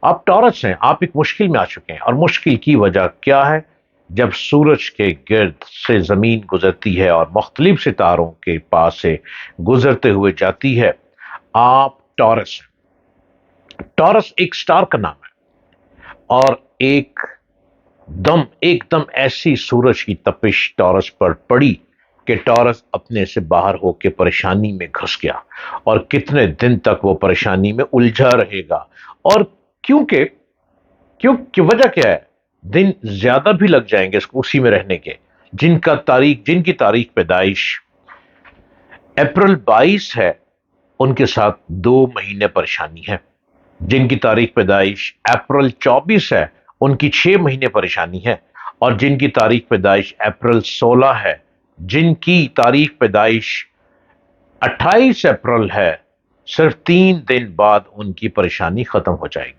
आप टॉरस हैं, आप एक मुश्किल में आ चुके हैं, और मुश्किल की वजह क्या है? जब सूरज के गिर्द से जमीन गुजरती है और मुख्तलिफ सितारों के पास से गुजरते हुए जाती है, आप टॉरस हैं। टॉरस एक स्टार का नाम है, और एकदम ऐसी सूरज की तपिश टॉरस पर पड़ी कि टॉरस अपने से बाहर होकर परेशानी में घुस गया, और कितने दिन तक वो परेशानी में उलझा रहेगा। और क्योंकि वजह क्या है? दिन ज्यादा भी लग जाएंगे इसको उसी में रहने के। जिनकी तारीख पैदाइश अप्रैल 22 है, उनके साथ 2 महीने परेशानी है। जिनकी तारीख पैदाइश अप्रैल 24 है, उनकी 6 महीने परेशानी है। और जिनकी तारीख पैदाइश अप्रैल 16 है, जिनकी तारीख पैदाइश 28 अप्रैल है, सिर्फ 3 दिन बाद उनकी परेशानी खत्म हो जाएगी।